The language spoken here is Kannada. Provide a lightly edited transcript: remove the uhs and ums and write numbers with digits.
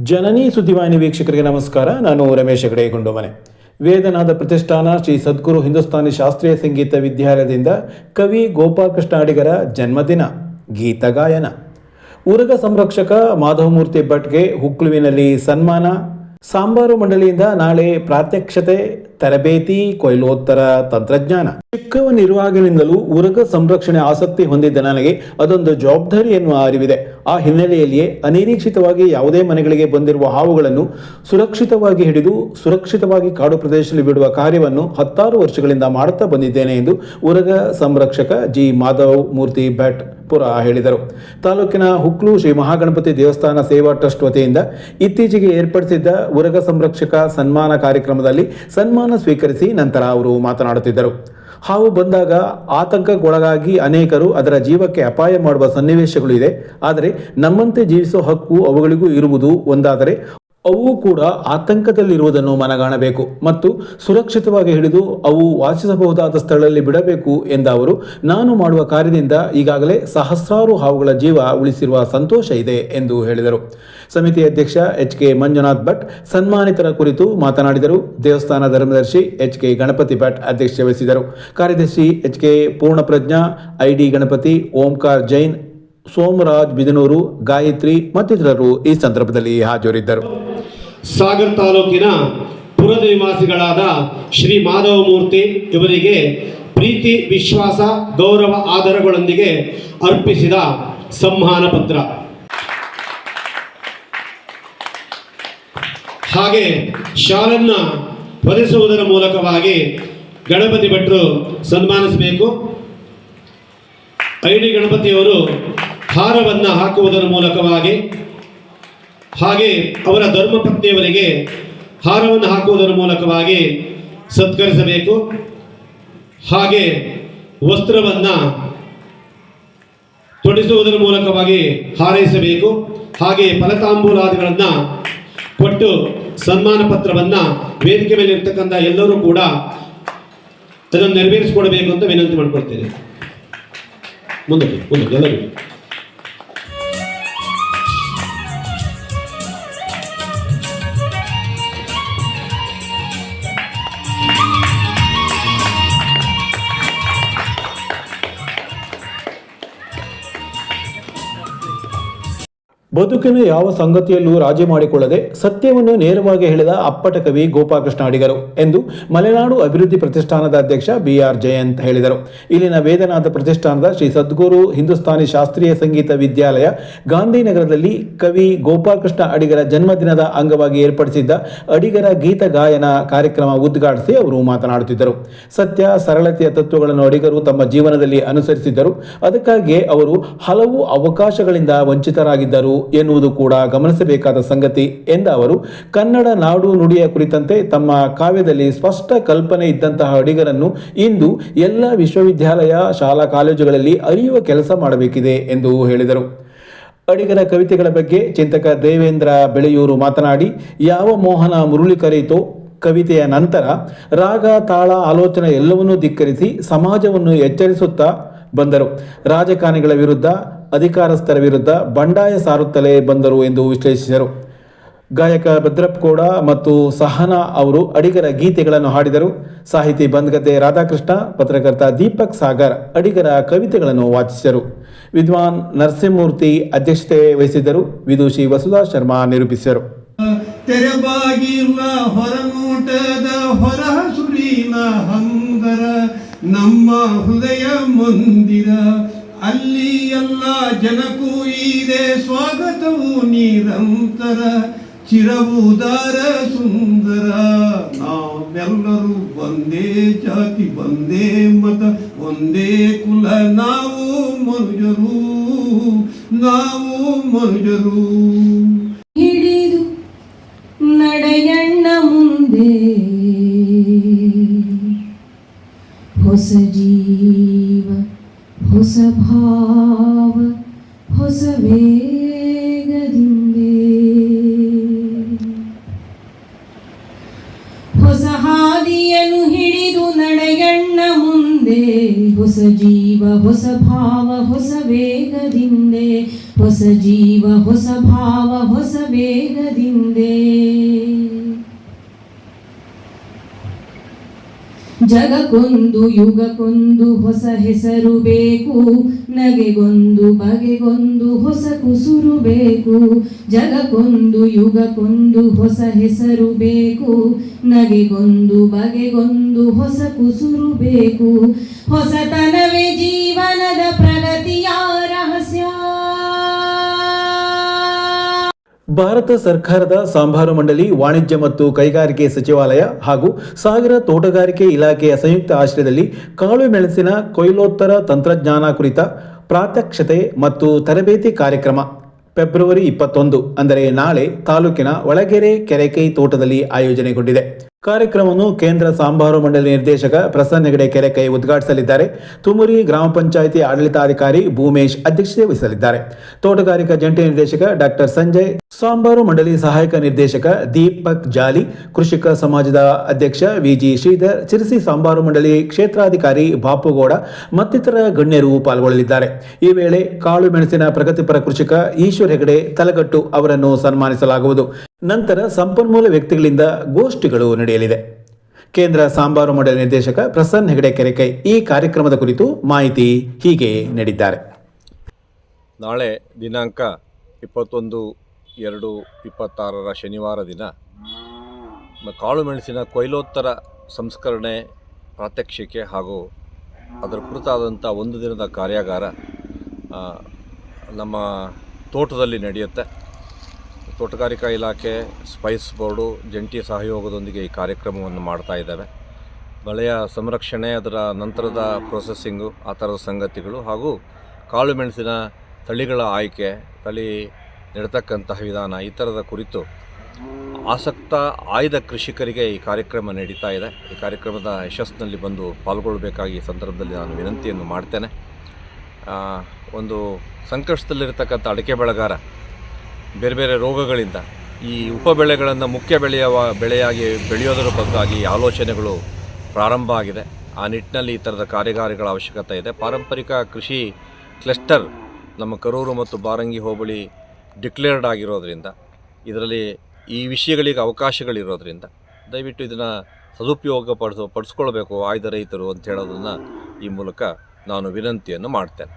ಜನನಿ ಸುದ್ದಿವಾಹಿನಿ ವೀಕ್ಷಕರಿಗೆ ನಮಸ್ಕಾರ. ನಾನು ರಮೇಶ್ ಹೆಗಡೆ ಗುಂಡುಮನೆ. ವೇದನಾದ ಪ್ರತಿಷ್ಠಾನ ಶ್ರೀ ಸದ್ಗುರು ಹಿಂದೂಸ್ತಾನಿ ಶಾಸ್ತ್ರೀಯ ಸಂಗೀತ ವಿದ್ಯಾಲಯದಿಂದ ಕವಿ ಗೋಪಾಲಕೃಷ್ಣ ಅಡಿಗರ ಜನ್ಮದಿನ ಗೀತಗಾಯನ. ಉರಗ ಸಂರಕ್ಷಕ ಮಾಧವಮೂರ್ತಿ ಭಟ್ಗೆ ಹುಕ್ಲುವಿನಲ್ಲಿ ಸನ್ಮಾನ. ಸಾಂಬಾರು ಮಂಡಳಿಯಿಂದ ನಾಳೆ ಪ್ರಾತ್ಯಕ್ಷತೆ, ತರಬೇತಿ, ಕೊಯ್ಲೋತ್ತರ ತಂತ್ರಜ್ಞಾನ. ಚಿಕ್ಕವನಿರುವಾಗಿನಿಂದಲೂ ಉರಗ ಸಂರಕ್ಷಣೆ ಆಸಕ್ತಿ ಹೊಂದಿದ್ದ ನನಗೆ ಅದೊಂದು ಜವಾಬ್ದಾರಿ ಎನ್ನುವ ಅರಿವಿದೆ. ಆ ಹಿನ್ನೆಲೆಯಲ್ಲಿಯೇ ಅನಿರೀಕ್ಷಿತವಾಗಿ ಯಾವುದೇ ಮನೆಗಳಿಗೆ ಬಂದಿರುವ ಹಾವುಗಳನ್ನು ಸುರಕ್ಷಿತವಾಗಿ ಹಿಡಿದು ಸುರಕ್ಷಿತವಾಗಿ ಕಾಡು ಪ್ರದೇಶದಲ್ಲಿ ಬಿಡುವ ಕಾರ್ಯವನ್ನು 10 ವರ್ಷಗಳಿಂದ ಮಾಡುತ್ತಾ ಬಂದಿದ್ದೇನೆ ಎಂದು ಉರಗ ಸಂರಕ್ಷಕ ಜಿ ಮಾಧವ್ ಮೂರ್ತಿ ಭಟ್ ಪುರ ಹೇಳಿದರು. ತಾಲೂಕಿನ ಹುಕ್ಲು ಶ್ರೀ ಮಹಾಗಣಪತಿ ದೇವಸ್ಥಾನ ಸೇವಾ ಟ್ರಸ್ಟ್ ವತಿಯಿಂದ ಇತ್ತೀಚೆಗೆ ಏರ್ಪಡಿಸಿದ್ದ ಉರಗ ಸಂರಕ್ಷಕ ಸನ್ಮಾನ ಕಾರ್ಯಕ್ರಮದಲ್ಲಿ ಸನ್ಮಾನ ಸ್ವೀಕರಿಸಿ ನಂತರ ಅವರು ಮಾತನಾಡುತ್ತಿದ್ದರು. ಹಾವು ಬಂದಾಗ ಆತಂಕಕ್ಕೊಳಗಾಗಿ ಅನೇಕರು ಅದರ ಜೀವಕ್ಕೆ ಅಪಾಯ ಮಾಡುವ ಸನ್ನಿವೇಶಗಳು ಇದೆ. ಆದರೆ ನಮ್ಮಂತೆ ಜೀವಿಸುವ ಹಕ್ಕು ಅವುಗಳಿಗೂ ಇರುವುದು ಒಂದಾದರೆ ಅವು ಕೂಡ ಆತಂಕದಲ್ಲಿರುವುದನ್ನು ಮನಗಾಣಬೇಕು ಮತ್ತು ಸುರಕ್ಷಿತವಾಗಿ ಹಿಡಿದು ಅವು ವಾಸಿಸಬಹುದಾದ ಸ್ಥಳದಲ್ಲಿ ಬಿಡಬೇಕು ಎಂದ ಅವರು, ನಾನು ಮಾಡುವ ಕಾರ್ಯದಿಂದ ಈಗಾಗಲೇ ಸಹಸ್ರಾರು ಹಾವುಗಳ ಜೀವ ಉಳಿಸಿರುವ ಸಂತೋಷ ಇದೆ ಎಂದು ಹೇಳಿದರು. ಸಮಿತಿ ಅಧ್ಯಕ್ಷ HK ಮಂಜುನಾಥ್ ಭಟ್ ಸನ್ಮಾನಿತರ ಕುರಿತು ಮಾತನಾಡಿದರು. ದೇವಸ್ಥಾನ ಧರ್ಮದರ್ಶಿ HK ಗಣಪತಿ ಭಟ್ ಅಧ್ಯಕ್ಷತೆ ವಹಿಸಿದರು. ಕಾರ್ಯದರ್ಶಿ HK ಪೂರ್ಣಪ್ರಜ್ಞಾ, ID ಗಣಪತಿ, ಓಂಕಾರ್ ಜೈನ್, ಸೋಮರಾಜ್ ಬಿದನೂರು, ಗಾಯತ್ರಿ ಮತ್ತಿತರರು ಈ ಸಂದರ್ಭದಲ್ಲಿ ಹಾಜರಿದ್ದರು. ಸಾಗರ್ ತಾಲೂಕಿನ ಪುರದ ನಿವಾಸಿಗಳಾದ ಶ್ರೀ ಮಾಧವಮೂರ್ತಿ ಇವರಿಗೆ ಪ್ರೀತಿ, ವಿಶ್ವಾಸ, ಗೌರವ, ಆದರಗಳೊಂದಿಗೆ ಅರ್ಪಿಸಿದ ಸಮ್ಮಾನ ಪತ್ರ. ಹಾಗೆ ಶಾಲನ್ನ ಹೊದಿಸುವುದರ ಮೂಲಕವಾಗಿ ಗಣಪತಿ ಭಟ್ರು ಸನ್ಮಾನಿಸಬೇಕು. ID ಗಣಪತಿಯವರು ಹಾರವನ್ನು ಹಾಕುವುದರ ಮೂಲಕವಾಗಿ, ಹಾಗೆ ಅವರ ಧರ್ಮಪತ್ನಿಯವರಿಗೆ ಹಾರವನ್ನು ಹಾಕುವುದರ ಮೂಲಕವಾಗಿ ಸತ್ಕರಿಸಬೇಕು. ಹಾಗೆ ವಸ್ತ್ರವನ್ನು ತೊಡಿಸುವುದರ ಮೂಲಕವಾಗಿ ಹಾರೈಸಬೇಕು. ಹಾಗೆ ಫಲತಾಂಬೂಲಾದಿಗಳನ್ನು ಕೊಟ್ಟು ಸನ್ಮಾನ ಪತ್ರವನ್ನು ವೇದಿಕೆ ಮೇಲೆ ಇರ್ತಕ್ಕಂಥ ಎಲ್ಲರೂ ಕೂಡ ಅದನ್ನು ನೆರವೇರಿಸಿಕೊಡಬೇಕು ಅಂತ ವಿನಂತಿ ಮಾಡಿಕೊಳ್ತೇನೆ. ಮುಂದೆ ಎಲ್ಲರೂ ಬದುಕಿನ ಯಾವ ಸಂಗತಿಯಲ್ಲೂ ರಾಜಿ ಮಾಡಿಕೊಳ್ಳದೆ ಸತ್ಯವನ್ನು ನೇರವಾಗಿ ಹೇಳಿದ ಅಪ್ಪಟ ಕವಿ ಗೋಪಾಲಕೃಷ್ಣ ಅಡಿಗರು ಎಂದು ಮಲೆನಾಡು ಅಭಿವೃದ್ಧಿ ಪ್ರತಿಷ್ಠಾನದ ಅಧ್ಯಕ್ಷ BR ಜಯಂತ್ ಹೇಳಿದರು. ಇಲ್ಲಿನ ವೇದನಾಥ ಪ್ರತಿಷ್ಠಾನದ ಶ್ರೀ ಸದ್ಗುರು ಹಿಂದೂಸ್ತಾನಿ ಶಾಸ್ತ್ರೀಯ ಸಂಗೀತ ವಿದ್ಯಾಲಯ ಗಾಂಧಿನಗರದಲ್ಲಿ ಕವಿ ಗೋಪಾಲಕೃಷ್ಣ ಅಡಿಗರ ಜನ್ಮದಿನದ ಅಂಗವಾಗಿ ಏರ್ಪಡಿಸಿದ್ದ ಅಡಿಗರ ಗೀತ ಗಾಯನ ಕಾರ್ಯಕ್ರಮ ಉದ್ಘಾಟಿಸಿ ಅವರು ಮಾತನಾಡುತ್ತಿದ್ದರು. ಸತ್ಯ, ಸರಳತೆಯ ತತ್ವಗಳನ್ನು ಅಡಿಗರು ತಮ್ಮ ಜೀವನದಲ್ಲಿ ಅನುಸರಿಸಿದ್ದರು. ಅದಕ್ಕಾಗಿಯೇ ಅವರು ಹಲವು ಅವಕಾಶಗಳಿಂದ ವಂಚಿತರಾಗಿದ್ದರು ಎನ್ನುವುದು ಕೂಡ ಗಮನಿಸಬೇಕಾದ ಸಂಗತಿ ಎಂದ ಅವರು, ಕನ್ನಡ ನಾಡು ನುಡಿಯ ಕುರಿತಂತೆ ತಮ್ಮ ಕಾವ್ಯದಲ್ಲಿ ಸ್ಪಷ್ಟ ಕಲ್ಪನೆ ಇದ್ದಂತಹ ಅಡಿಗರನ್ನು ಇಂದು ಎಲ್ಲ ವಿಶ್ವವಿದ್ಯಾಲಯ, ಶಾಲಾ ಕಾಲೇಜುಗಳಲ್ಲಿ ಅರಿಯುವ ಕೆಲಸ ಮಾಡಬೇಕಿದೆ ಎಂದು ಹೇಳಿದರು. ಅಡಿಗರ ಕವಿತೆಗಳ ಬಗ್ಗೆ ಚಿಂತಕ ದೇವೇಂದ್ರ ಬೆಳೆಯೂರು ಮಾತನಾಡಿ, ಯಾವ ಮೋಹನ ಮುರುಳಿ ಕರೆಯಿತೋ ಕವಿತೆಯ ನಂತರ ರಾಗ, ತಾಳ, ಆಲೋಚನೆ ಎಲ್ಲವನ್ನೂ ಧಿಕ್ಕರಿಸಿ ಸಮಾಜವನ್ನು ಎಚ್ಚರಿಸುತ್ತಾ ಬಂದರು. ರಾಜಕಾರಣಿಗಳ ವಿರುದ್ಧ, ಅಧಿಕಾರಸ್ಥರ ವಿರುದ್ಧ ಬಂಡಾಯ ಸಾರುತ್ತಲೇ ಬಂದರು ಎಂದು ವಿಶ್ಲೇಷಿಸಿದರು. ಗಾಯಕ ಭದ್ರಪ್ಕೋಡ ಮತ್ತು ಸಹನಾ ಅವರು ಅಡಿಗರ ಗೀತೆಗಳನ್ನು ಹಾಡಿದರು. ಸಾಹಿತಿ ಬಂದ್ಗದ್ದೆ ರಾಧಾಕೃಷ್ಣ, ಪತ್ರಕರ್ತ ದೀಪಕ್ ಸಾಗರ್ ಅಡಿಗರ ಕವಿತೆಗಳನ್ನು ವಾಚಿಸಿದರು. ವಿದ್ವಾನ್ ನರಸಿಂಹಮೂರ್ತಿ ಅಧ್ಯಕ್ಷತೆ ವಹಿಸಿದ್ದರು. ವಿದೂಷಿ ವಸುಧಾ ಶರ್ಮಾ ನಿರೂಪಿಸಿದರು. ತೆರೆಬಾಗಿಲ್ಲ ಹೊರನೋಟದ ಹೊರ ಸುರಿನ ಹಂಗರ ನಮ್ಮ ಹೃದಯ ಮಂದಿರ, ಅಲ್ಲಿ ಎಲ್ಲ ಜನಕ್ಕೂ ಇದೆ ಸ್ವಾಗತವು ನಿರಂತರ, ಚಿರವುದಾರ ಸುಂದರ, ನಾವೆಲ್ಲರೂ ಒಂದೇ ಜಾತಿ, ಒಂದೇ ಮತ, ಒಂದೇ ಕುಲ, ನಾವು ಮನುಜರು ಹಿಡಿದು ನಡೆಯಣ್ಣ ಮುಂದೆ, ಹೊಸ ಜೀವ, ಹೊಸ ಭಾವ, ಹೊಸ ವೇಗದಿಂದೆ, ಹೊಸ ಹಾದಿಯನ್ನು ಹಿಡಿದು ನಡೆಯಣ್ಣ ಮುಂದೆ, ಹೊಸ ಜೀವ ಹೊಸ ಭಾವ ಹೊಸ ವೇಗದಿಂದೆ, ಹೊಸ ಜೀವ ಹೊಸ ಭಾವ ಹೊಸ ವೇಗದಿಂದೆ. ಜಗಕ್ಕೊಂದು ಯುಗಕ್ಕೊಂದು ಹೊಸ ಹೆಸರು ಬೇಕು, ನಗೆಗೊಂದು ಬಗೆಗೊಂದು ಹೊಸ ಕುಸುರು ಬೇಕು. ಜಗಕ್ಕೊಂದು ಯುಗಕ್ಕೊಂದು ಹೊಸ ಹೆಸರು ಬೇಕು, ನಗೆಗೊಂದು ಬಗೆಗೊಂದು ಹೊಸ ಕುಸುರು ಬೇಕು. ಹೊಸತನವೇ ಜೀವನದ ಪ್ರಗತಿಯ ರಹಸ್ಯ. ಭಾರತ ಸರ್ಕಾರದ ಸಾಂಬಾರು ಮಂಡಳಿ, ವಾಣಿಜ್ಯ ಮತ್ತು ಕೈಗಾರಿಕೆ ಸಚಿವಾಲಯ ಹಾಗೂ ಸಾಗರ ತೋಟಗಾರಿಕೆ ಇಲಾಖೆಯ ಸಂಯುಕ್ತ ಆಶ್ರಯದಲ್ಲಿ ಕಾಳು ಮೆಣಸಿನ ಕೊಯ್ಲೋತ್ತರ ತಂತ್ರಜ್ಞಾನ ಕುರಿತ ಪ್ರಾತ್ಯಕ್ಷತೆ ಮತ್ತು ತರಬೇತಿ ಕಾರ್ಯಕ್ರಮ ಫೆಬ್ರವರಿ 21 ಅಂದರೆ ನಾಳೆ ತಾಲೂಕಿನ ಒಳಗೆರೆ ಕೆರೆಕೈ ತೋಟದಲ್ಲಿ ಆಯೋಜನೆಗೊಂಡಿದೆ. ಕಾರ್ಯಕ್ರಮವನ್ನು ಕೇಂದ್ರ ಸಾಂಬಾರು ಮಂಡಳಿ ನಿರ್ದೇಶಕ ಪ್ರಸನ್ನ ಹೆಗಡೆ ಕೆರೆಕೈ ಉದ್ಘಾಟಿಸಲಿದ್ದಾರೆ. ತುಮರಿ ಗ್ರಾಮ ಪಂಚಾಯಿತಿ ಆಡಳಿತಾಧಿಕಾರಿ ಭೂಮೇಶ್ ಅಧ್ಯಕ್ಷತೆ ವಹಿಸಲಿದ್ದಾರೆ. ತೋಟಗಾರಿಕಾ ಜಂಟಿ ನಿರ್ದೇಶಕ ಡಾಕ್ಟರ್ ಸಂಜಯ್, ಸಾಂಬಾರು ಮಂಡಳಿ ಸಹಾಯಕ ನಿರ್ದೇಶಕ ದೀಪಕ್ ಜಾಲಿ, ಕೃಷಿಕ ಸಮಾಜದ ಅಧ್ಯಕ್ಷ ವಿಜಿ ಶ್ರೀಧರ್, ಸಿರಸಿ ಸಾಂಬಾರು ಮಂಡಳಿ ಕ್ಷೇತ್ರಾಧಿಕಾರಿ ಬಾಪುಗೌಡ ಮತ್ತಿತರ ಗಣ್ಯರು ಪಾಲ್ಗೊಳ್ಳಲಿದ್ದಾರೆ. ಈ ವೇಳೆ ಕಾಳು ಮೆಣಸಿನ ಪ್ರಗತಿಪರ ಕೃಷಿಕ ಈಶ್ವರ್ ಹೆಗಡೆ ತಲಗಟ್ಟು ಅವರನ್ನು ಸನ್ಮಾನಿಸಲಾಗುವುದು. ನಂತರ ಸಂಪನ್ಮೂಲ ವ್ಯಕ್ತಿಗಳಿಂದ ಗೋಷ್ಠಿಗಳು ನಡೆಯಲಿದೆ. ಕೇಂದ್ರ ಸಾಂಬಾರು ಮಂಡಳಿ ನಿರ್ದೇಶಕ ಪ್ರಸನ್ನ ಹೆಗಡೆ ಕೆರೆಕೈ ಈ ಕಾರ್ಯಕ್ರಮದ ಕುರಿತು ಮಾಹಿತಿ ಹೀಗೆ ನೀಡಿದ್ದಾರೆ. ನಾಳೆ ದಿನಾಂಕ 21/2/26 ಶನಿವಾರ ದಿನ ಕಾಳು ಮೆಣಸಿನ ಕೊಯ್ಲೋತ್ತರ ಸಂಸ್ಕರಣೆ ಪ್ರಾತ್ಯಕ್ಷಿಕೆ ಹಾಗೂ ಅದರ ಕುರಿತಾದಂಥ ಒಂದು ದಿನದ ಕಾರ್ಯಾಗಾರ ನಮ್ಮ ತೋಟದಲ್ಲಿ ನಡೆಯುತ್ತೆ. ತೋಟಗಾರಿಕಾ ಇಲಾಖೆ, ಸ್ಪೈಸ್ ಬೋರ್ಡು ಜಂಟಿ ಸಹಯೋಗದೊಂದಿಗೆ ಈ ಕಾರ್ಯಕ್ರಮವನ್ನು ಮಾಡ್ತಾ ಇದ್ದಾವೆ. ಬೆಳೆಯ ಸಂರಕ್ಷಣೆ, ಅದರ ನಂತರದ ಪ್ರೊಸೆಸ್ಸಿಂಗು, ಆ ಥರದ ಸಂಗತಿಗಳು ಹಾಗೂ ಕಾಳು ಮೆಣಸಿನ ತಳಿಗಳ ಆಯ್ಕೆ, ತಳಿ ನೆಡ್ತಕ್ಕಂತಹ ವಿಧಾನ, ಈ ಥರದ ಕುರಿತು ಆಸಕ್ತ ಆಯ್ದ ಕೃಷಿಕರಿಗೆ ಈ ಕಾರ್ಯಕ್ರಮ ನಡೀತಾ ಇದೆ. ಈ ಕಾರ್ಯಕ್ರಮದ ಯಶಸ್ಸಿನಲ್ಲಿ ಬಂದು ಪಾಲ್ಗೊಳ್ಳಬೇಕಾಗಿ ಈ ಸಂದರ್ಭದಲ್ಲಿ ನಾನು ವಿನಂತಿಯನ್ನು ಮಾಡ್ತೇನೆ. ಒಂದು ಸಂಕಷ್ಟದಲ್ಲಿರ್ತಕ್ಕಂಥ ಅಡಿಕೆ ಬೆಳೆಗಾರ ಬೇರೆ ಬೇರೆ ರೋಗಗಳಿಂದ ಈ ಉಪಬೆಳೆಗಳನ್ನು ಮುಖ್ಯ ಬೆಳೆಯಾಗಿ ಬೆಳೆಯೋದರ ಬದಲಾಗಿ ಆಲೋಚನೆಗಳು ಪ್ರಾರಂಭ ಆಗಿದೆ. ಆ ನಿಟ್ಟಿನಲ್ಲಿ ಈ ಥರದ ಕಾರ್ಯಾಗಾರಗಳ ಅವಶ್ಯಕತೆ ಇದೆ. ಪಾರಂಪರಿಕ ಕೃಷಿ ಕ್ಲಸ್ಟರ್ ನಮ್ಮ ಕರೂರು ಮತ್ತು ಬಾರಂಗಿ ಹೋಬಳಿ ಡಿಕ್ಲೇರ್ಡ್ ಆಗಿರೋದ್ರಿಂದ, ಇದರಲ್ಲಿ ಈ ವಿಷಯಗಳಿಗೆ ಅವಕಾಶಗಳಿರೋದ್ರಿಂದ ದಯವಿಟ್ಟು ಇದನ್ನು ಸದುಪಯೋಗ ಪಡಿಸ್ಕೊಳ್ಬೇಕು ಆಯ್ದ ರೈತರು ಅಂತ ಹೇಳೋದನ್ನು ಈ ಮೂಲಕ ನಾನು ವಿನಂತಿಯನ್ನು ಮಾಡ್ತೇನೆ.